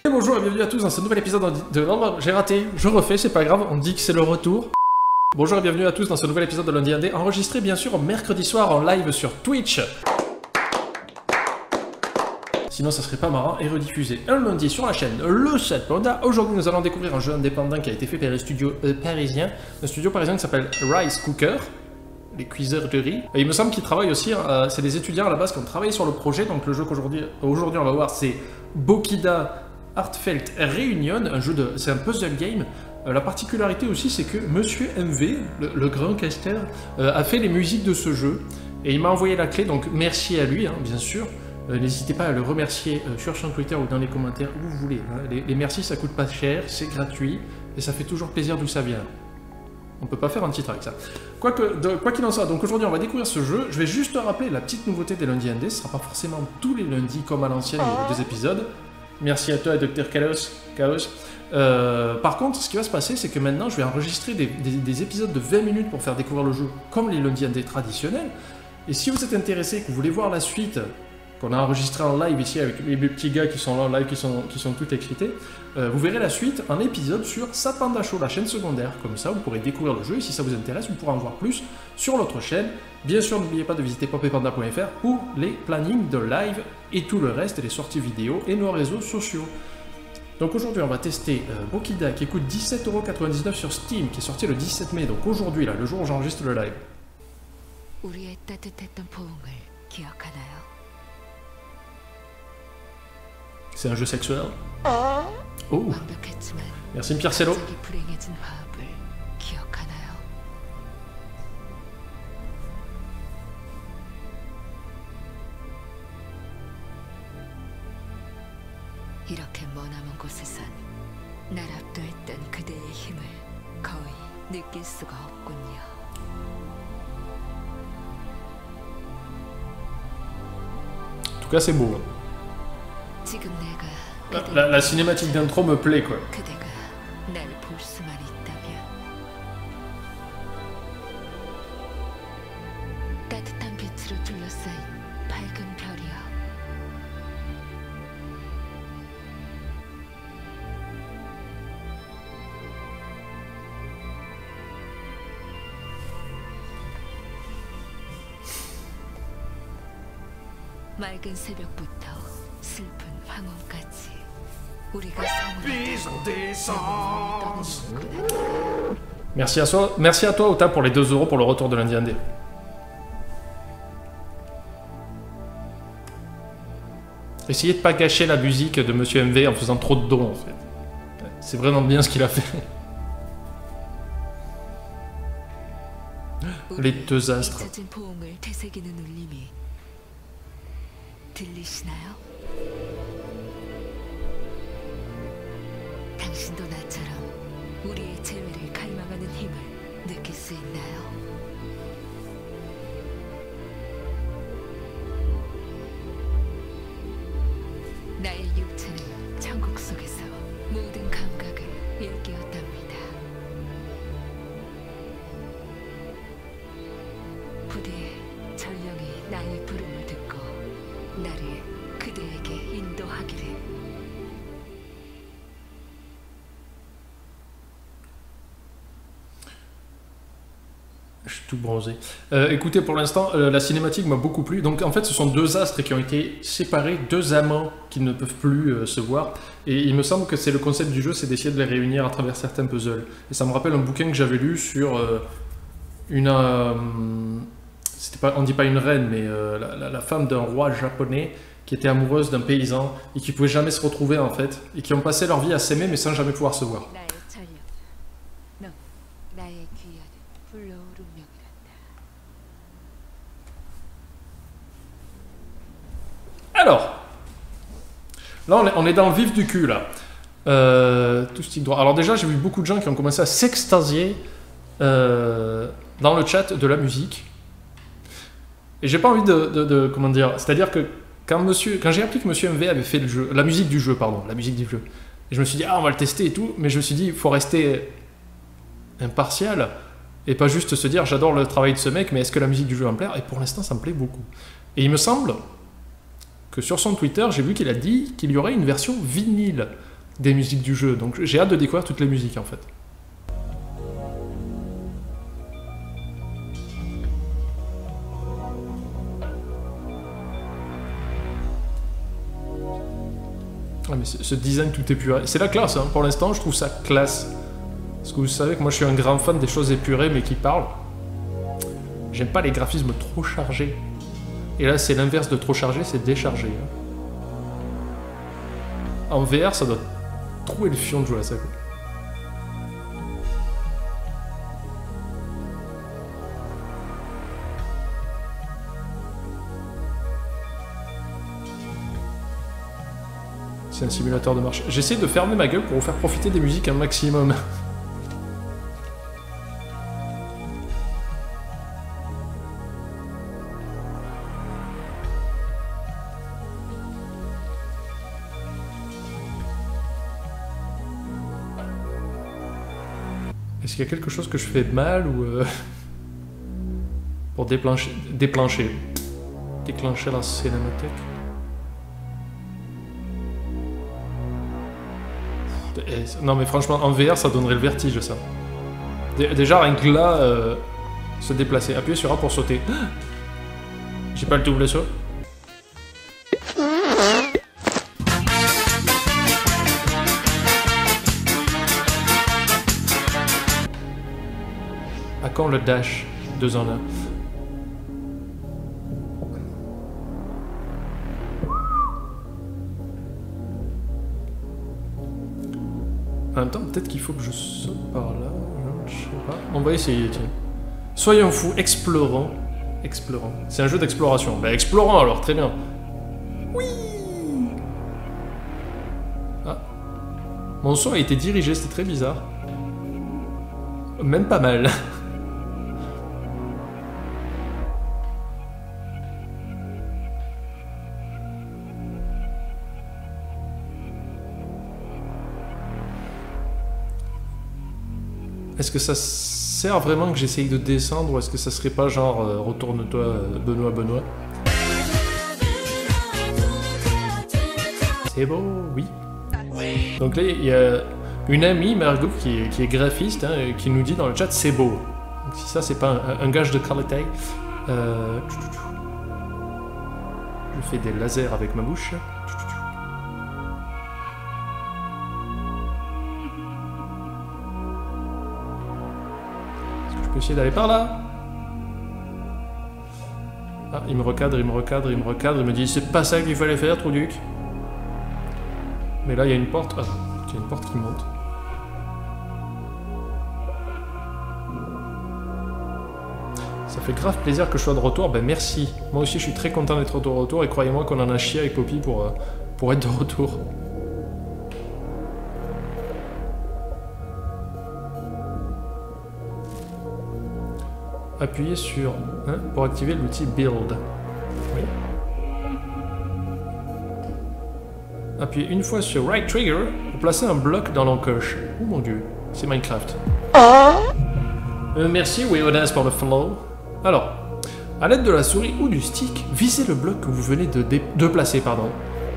Et bonjour et bienvenue à tous dans ce nouvel épisode de... Non, j'ai raté, je refais, c'est pas grave, on dit que c'est le retour. Bonjour et bienvenue à tous dans ce nouvel épisode de Lundi Indé, enregistré bien sûr mercredi soir en live sur Twitch. Sinon ça serait pas marrant, et rediffusé un lundi sur la chaîne Le Chat Panda. Aujourd'hui nous allons découvrir un jeu indépendant qui a été fait par les studios parisiens. Un studio parisien qui s'appelle Rice Cooker, les cuiseurs de riz. Et il me semble qu'ils travaillent aussi, c'est des étudiants à la base qui ont travaillé sur le projet. Donc le jeu qu'aujourd'hui on va voir c'est Bokida Heartfelt Reunion, c'est un puzzle game. La particularité aussi c'est que Monsieur MV, le grand caster, a fait les musiques de ce jeu. Et il m'a envoyé la clé, donc merci à lui hein, bien sûr. N'hésitez pas à le remercier sur son Twitter ou dans les commentaires où vous voulez. Hein. Les merci ça coûte pas cher, c'est gratuit et ça fait toujours plaisir d'où ça vient. On peut pas faire un titre avec ça. Quoi qu'il en soit, donc aujourd'hui on va découvrir ce jeu. Je vais juste rappeler la petite nouveauté des lundis indés. Ce sera pas forcément tous les lundis comme à l'ancienne, il y a 2 épisodes. Merci à toi Dr Chaos. Par contre, ce qui va se passer, c'est que maintenant je vais enregistrer des épisodes de 20 minutes pour faire découvrir le jeu comme les lundis indés traditionnels. Et si vous êtes intéressé, que vous voulez voir la suite, qu'on a enregistré en live ici avec les petits gars qui sont là en live, qui sont tout excités, vous verrez la suite en épisode sur Sapanda Show, la chaîne secondaire. Comme ça, vous pourrez découvrir le jeu et si ça vous intéresse, vous pourrez en voir plus sur l'autre chaîne. Bien sûr, n'oubliez pas de visiter popepanda.fr pour les plannings de live et tout le reste, les sorties vidéo et nos réseaux sociaux. Donc aujourd'hui, on va tester Bokida qui coûte 17,99 € sur Steam, qui est sorti le 17 mai, donc aujourd'hui, là, le jour où j'enregistre le live. C'est un jeu sexuel. Oh. Merci Pierre Cello. 이렇게 머나먼 곳에선 날 압도했던 그대의 힘을 거의 느낄 수가 없군요. En tout cas, c'est beau. 지금 내가 La cinématique d'intro me plaît quoi. 그대가 날 볼 수만 있다면 따뜻한 빛으로 둘러싸인 밝은 별이여. 맑은 새벽부터 슬픈 황혼까지 우리가 Merci à toi Ota pour les 2 € pour le retour de Lundi Indé. Essayez de pas gâcher la musique de Monsieur MV en faisant trop de dons en fait. C'est vraiment bien ce qu'il a fait. Les 2 astres. 들리시나요? 당신도 나처럼 우리의 재회를 갈망하는 힘을 느낄 수 있나요? 나의 육체는 천국 속에서 모든 감각을 일깨웠답니다. 부대의 전령이 나의 부름을 듣고 나를 그대에게 인도하기를. Je suis tout bronzé. Écoutez, pour l'instant, la cinématique m'a beaucoup plu. Donc en fait, ce sont 2 astres qui ont été séparés, 2 amants qui ne peuvent plus se voir. Et il me semble que c'est le concept du jeu, c'est d'essayer de les réunir à travers certains puzzles. Et ça me rappelle un bouquin que j'avais lu sur on dit pas une reine, mais la femme d'un roi japonais qui était amoureuse d'un paysan et qui pouvait jamais se retrouver en fait, et qui ont passé leur vie à s'aimer mais sans jamais pouvoir se voir. Alors, là on est dans le vif du cul là. Tout stick droit. Alors déjà j'ai vu beaucoup de gens qui ont commencé à s'extasier dans le chat de la musique. Et j'ai pas envie de comment dire, c'est-à-dire que quand j'ai appris que Monsieur MV avait fait le jeu, la musique du jeu, et je me suis dit ah on va le tester et tout, mais je me suis dit il faut rester impartial et pas juste se dire j'adore le travail de ce mec, mais est-ce que la musique du jeu va me plaire? Et pour l'instant ça me plaît beaucoup. Et il me semble que sur son Twitter, j'ai vu qu'il a dit qu'il y aurait une version vinyle. des musiques du jeu. Donc j'ai hâte de découvrir toutes les musiques en fait. Ah mais ce design tout épuré, c'est la classe hein. Pour l'instant je trouve ça classe. Parce que vous savez que moi je suis un grand fan des choses épurées mais qui parlent. J'aime pas les graphismes trop chargés. Et là c'est l'inverse de trop chargé, c'est déchargé. Hein. En VR ça doit trouver le fion de jouer à ça quoi. C'est un simulateur de marche. J'essaie de fermer ma gueule pour vous faire profiter des musiques un maximum. Est-ce qu'il y a quelque chose que je fais mal ou... pour déclencher la cinémathèque. Non mais franchement, en VR, ça donnerait le vertige, ça. Déjà, rien que là, se déplacer. Appuyez sur A pour sauter. J'ai pas le double saut. À quand le dash 2 en 1? En même temps, peut-être qu'il faut que je saute par là. Je sais pas. On va essayer, tiens. Soyons fous, explorons. Explorons. C'est un jeu d'exploration. Bah, explorons alors, très bien. Oui. Ah. Mon saut a été dirigé, c'était très bizarre. Même pas mal. Est-ce que ça sert vraiment que j'essaye de descendre ou est-ce que ça serait pas genre retourne-toi Benoît. C'est beau, oui. Donc là il y a une amie, Margot, qui est graphiste, hein, qui nous dit dans le chat c'est beau. Donc si ça c'est pas un gage de qualité. Je fais des lasers avec ma bouche. Je peux essayer d'aller par là. Ah, il me recadre, il me dit c'est pas ça qu'il fallait faire, Trouduc. Mais là il y a une porte. Ah, il y a une porte qui monte. Ça fait grave plaisir que je sois de retour, ben merci. Moi aussi je suis très content d'être de retour et croyez-moi qu'on en a chié avec Poppy pour être de retour. Appuyez sur 1 pour activer l'outil Build. Oui. Appuyez une fois sur Right Trigger pour placer un bloc dans l'encoche. Oh mon dieu, c'est Minecraft. Merci Weodas pour le follow. Alors, à l'aide de la souris ou du stick, visez le bloc que vous venez de placer.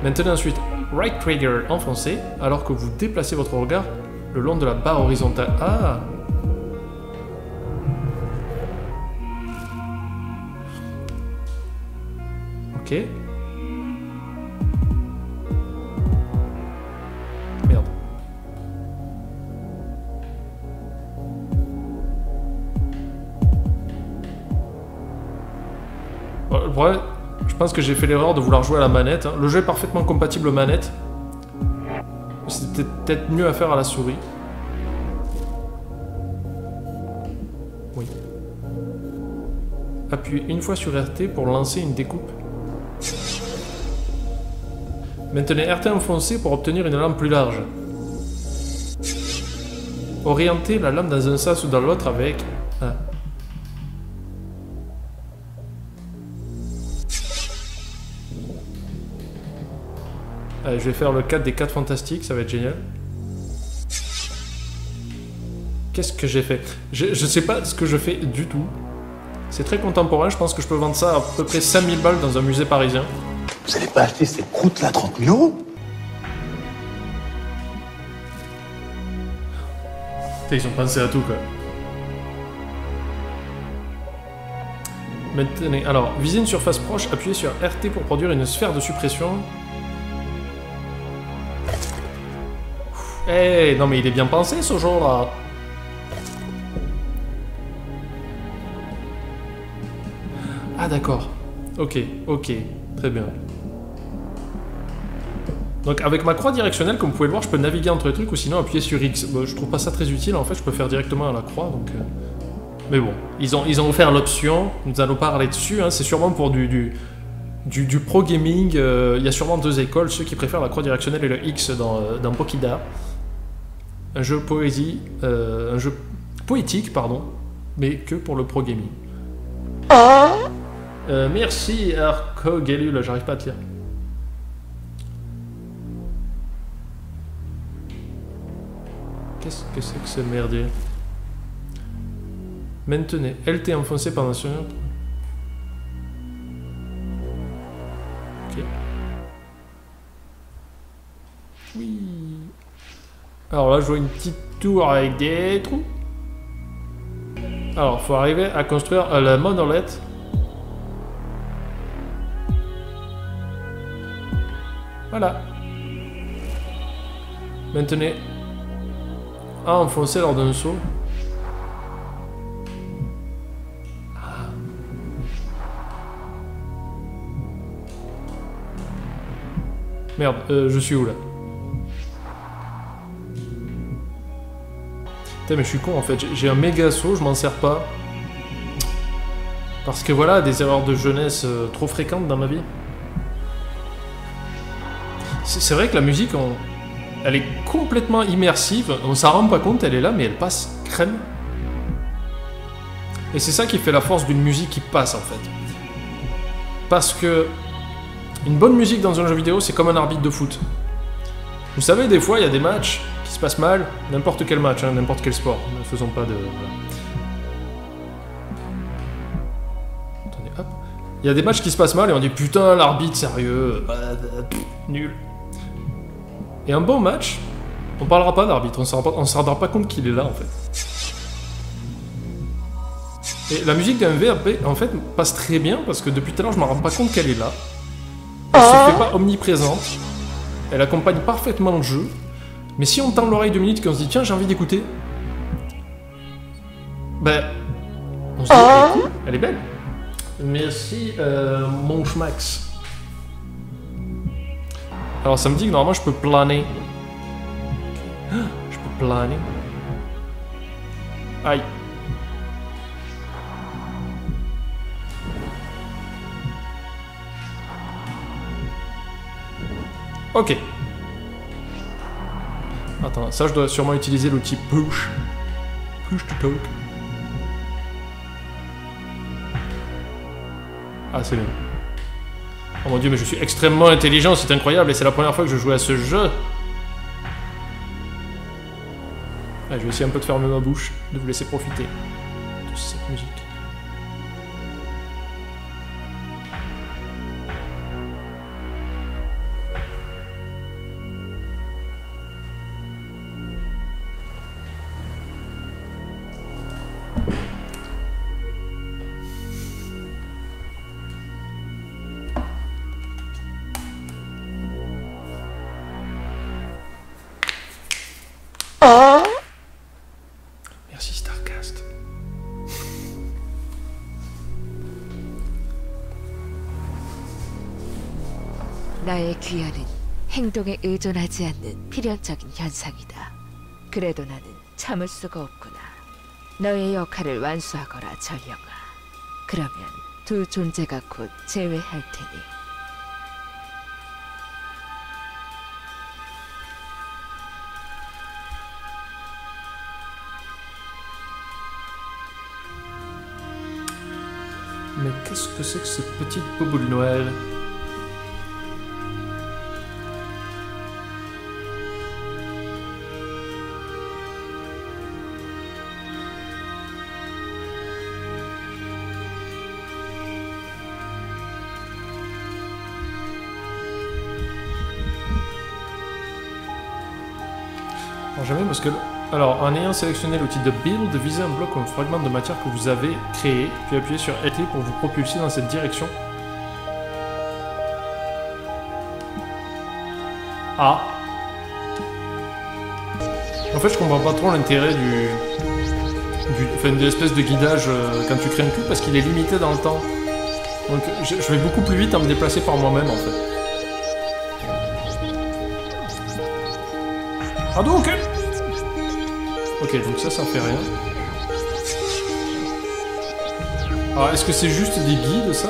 Maintenez ensuite Right Trigger enfoncé alors que vous déplacez votre regard le long de la barre horizontale. Ah! Ok. Merde. Bon, le problème, je pense que j'ai fait l'erreur de vouloir jouer à la manette. Hein. Le jeu est parfaitement compatible manette. C'était peut-être mieux à faire à la souris. Oui. Appuyez une fois sur RT pour lancer une découpe. Maintenez RT enfoncé pour obtenir une lame plus large. Orientez la lame dans un sens ou dans l'autre avec... Ah. Allez, je vais faire le 4 des 4 fantastiques, ça va être génial. Qu'est-ce que j'ai fait? Je sais pas ce que je fais du tout. C'est très contemporain, je pense que je peux vendre ça à peu près 5000 balles dans un musée parisien. Vous allez pas acheter ces croûtes là 30 000 €? Putain, ils ont pensé à tout, quoi. Maintenant, alors, viser une surface proche, appuyez sur RT pour produire une sphère de suppression. Eh, non mais il est bien pensé, ce jeu-là. Ah, d'accord. Ok, ok, très bien. Donc avec ma croix directionnelle, comme vous pouvez le voir, je peux naviguer entre les trucs ou sinon appuyer sur X. Bon, je trouve pas ça très utile, en fait, je peux faire directement à la croix, donc... Mais bon, ils ont offert l'option, nous allons parler dessus, hein, c'est sûrement pour du pro gaming, il y a sûrement deux écoles, ceux qui préfèrent la croix directionnelle et le X dans Pokida. Un jeu poésie, un jeu poétique, pardon, mais que pour le pro gaming. Merci Arco Galul, j'arrive pas à te lire. Qu'est-ce que c'est que ce merdier? Maintenez LT enfoncé pendant ce... Ok. Oui. Alors là, je vois une petite tour avec des trous. Alors, faut arriver à construire la monolith. Voilà. Maintenez A enfoncé lors d'un saut. Merde, je suis où là? Putain, mais je suis con en fait, j'ai un méga saut, je m'en sers pas. Parce que voilà, des erreurs de jeunesse trop fréquentes dans ma vie. C'est vrai que la musique, elle est complètement immersive, on s'en rend pas compte, elle est là, mais elle passe crème. Et c'est ça qui fait la force d'une musique qui passe en fait. Parce que une bonne musique dans un jeu vidéo, c'est comme un arbitre de foot. Vous savez, des fois, il y a des matchs qui se passent mal, n'importe quel match, hein, n'importe quel sport. Ne faisons pas de... Voilà. Attendez, hop. Il y a des matchs qui se passent mal et on dit putain, l'arbitre, sérieux, nul. Et un bon match, on parlera pas d'arbitre, on ne se rendra pas compte qu'il est là en fait. Et la musique d'un VRP, en fait, passe très bien parce que depuis tout à l'heure, je me rends pas compte qu'elle est là. Elle se fait pas omniprésente, elle accompagne parfaitement le jeu, mais si on tend l'oreille 2 minutes et qu'on se dit tiens j'ai envie d'écouter, ben on se dit elle est belle. Merci mon schmax. Alors ça me dit que normalement je peux planer. Je peux planer. Aïe. Ok. Attends, ça je dois sûrement utiliser l'outil push. Push to talk. Ah, c'est bien. Oh mon dieu, mais je suis extrêmement intelligent, c'est incroyable, et c'est la première fois que je joue à ce jeu. Allez, je vais essayer un peu de fermer ma bouche, de vous laisser profiter de cette musique. Merci Starcast. 나의 귀환은 행동에 의존하지 않는 필연적인 현상이다. 그래도 나는 참을 수가 없구나. 너의 역할을 완수하거라, 전령아. 그러면 두 존재가 곧 제외할 테니. Mais qu'est-ce que c'est que cette petite bobo de Noël? Alors jamais parce que Alors, en ayant sélectionné l'outil de build, visez un bloc ou un fragment de matière que vous avez créé, puis appuyez sur LT pour vous propulser dans cette direction. Ah. En fait, je comprends pas trop l'intérêt enfin, de l'espèce de guidage quand tu crées un cube, parce qu'il est limité dans le temps. Donc, je vais beaucoup plus vite à me déplacer par moi-même, en fait. Ah donc ok, donc ça fait rien. Alors, est-ce que c'est juste des guides, ça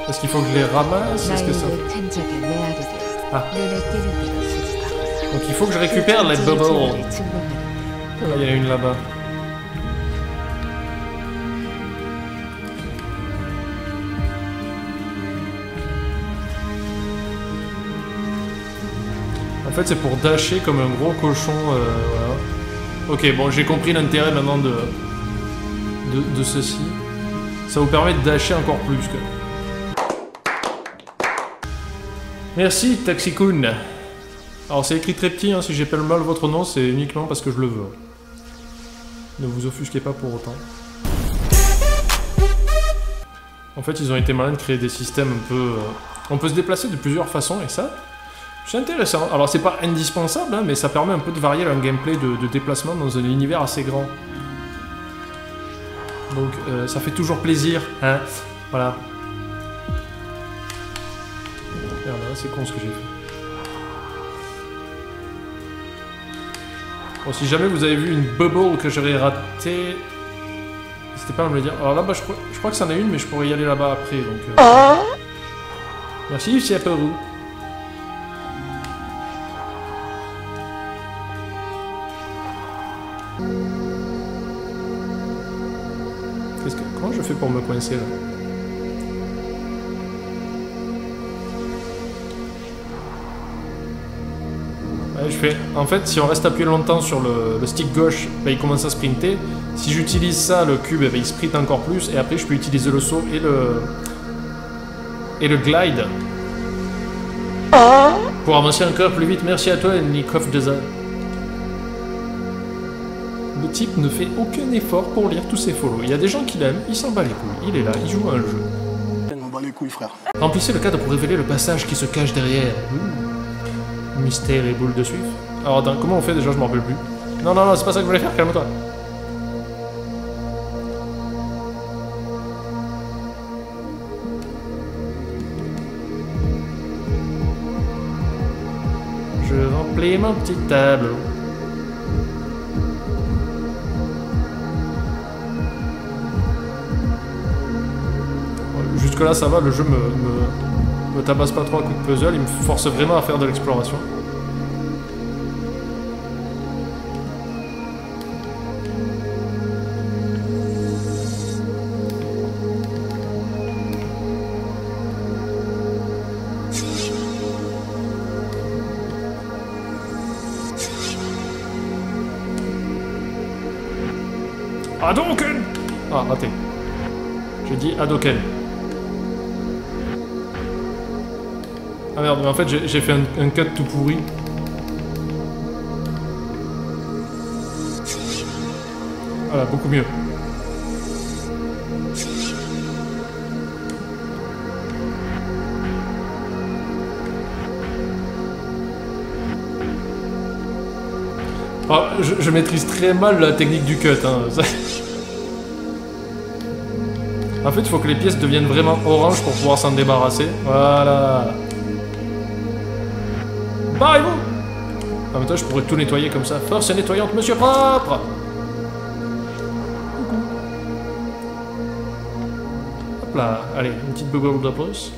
Est-ce qu'il faut que je les ramasse? Est-ce que ça... Ah. Donc il faut que je récupère les bubbles. Ah, il y en a une là-bas. En fait, c'est pour dasher comme un gros cochon. Voilà. Ok, bon, j'ai compris l'intérêt maintenant de ceci. Ça vous permet de dasher encore plus. Merci, Taxikun. Alors, c'est écrit très petit, hein, si j'appelle mal votre nom, c'est uniquement parce que je le veux. Ne vous offusquez pas pour autant. En fait, ils ont été malins de créer des systèmes un peu... On peut se déplacer de plusieurs façons, et ça... C'est intéressant. Alors c'est pas indispensable, hein, mais ça permet un peu de varier le gameplay de déplacement dans un univers assez grand. Donc ça fait toujours plaisir, hein. Voilà. Merde, c'est con ce que j'ai fait. Bon, si jamais vous avez vu une bubble que j'aurais ratée, n'hésitez pas à me le dire. Alors là-bas, je crois que c'en est une, mais je pourrais y aller là-bas après, donc... Merci, c'est Apérou. Comment je fais pour me coincer là? Ouais, je fais... En fait, si on reste appuyé longtemps sur le stick gauche, bah, il commence à sprinter. Si j'utilise ça, le cube, bah, il sprint encore plus. Et après, je peux utiliser le saut et le glide pour avancer encore plus vite. Merci à toi, Nikov Deza. Le type ne fait aucun effort pour lire tous ses follow. Il y a des gens qui l'aiment, il s'en bat les couilles. Il est là, il joue à un jeu. Je m'en bats les couilles, frère. Remplissez le cadre pour révéler le passage qui se cache derrière. Mystère et boule de suif. Alors attends, comment on fait déjà? Je m'en rappelle plus. Non, non, non, c'est pas ça que je voulais faire, calme-toi. Je remplis mon petit tableau. Jusque là ça va, le jeu me tabasse pas trop à coups de puzzle, il me force vraiment à faire de l'exploration. Hadouken! Ah, raté. J'ai dit Hadouken. Ah merde, mais en fait j'ai fait un cut tout pourri. Voilà, beaucoup mieux. Ah, je maîtrise très mal la technique du cut, hein. En fait, il faut que les pièces deviennent vraiment orange pour pouvoir s'en débarrasser. Voilà. Barrez-vous! En même temps, je pourrais tout nettoyer comme ça. Force nettoyante, monsieur propre! Hop là, allez, une petite bubble de plus.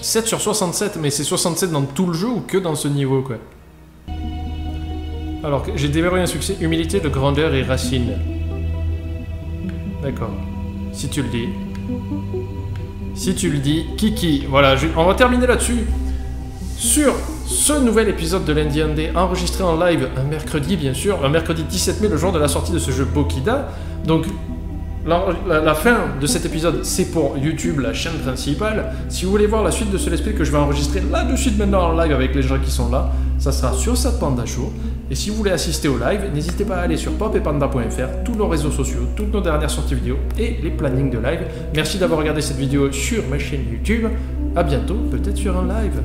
7 sur 67, mais c'est 67 dans tout le jeu ou que dans ce niveau, quoi? Alors, j'ai déverrouillé un succès. Humilité de grandeur et racine. D'accord. Si tu le dis. Si tu le dis, Kiki. Voilà, on va terminer là-dessus. Sur ce nouvel épisode de l'Indie Indé, enregistré en live un mercredi, bien sûr. Un mercredi 17 mai, le jour de la sortie de ce jeu Bokida. Donc, La fin de cet épisode, c'est pour YouTube, la chaîne principale. Si vous voulez voir la suite de ce let's play que je vais enregistrer là de suite maintenant en live avec les gens qui sont là, ça sera sur cette Panda Show. Et si vous voulez assister au live, n'hésitez pas à aller sur popetpanda.fr, tous nos réseaux sociaux, toutes nos dernières sorties vidéo et les plannings de live. Merci d'avoir regardé cette vidéo sur ma chaîne YouTube. À bientôt, peut-être sur un live.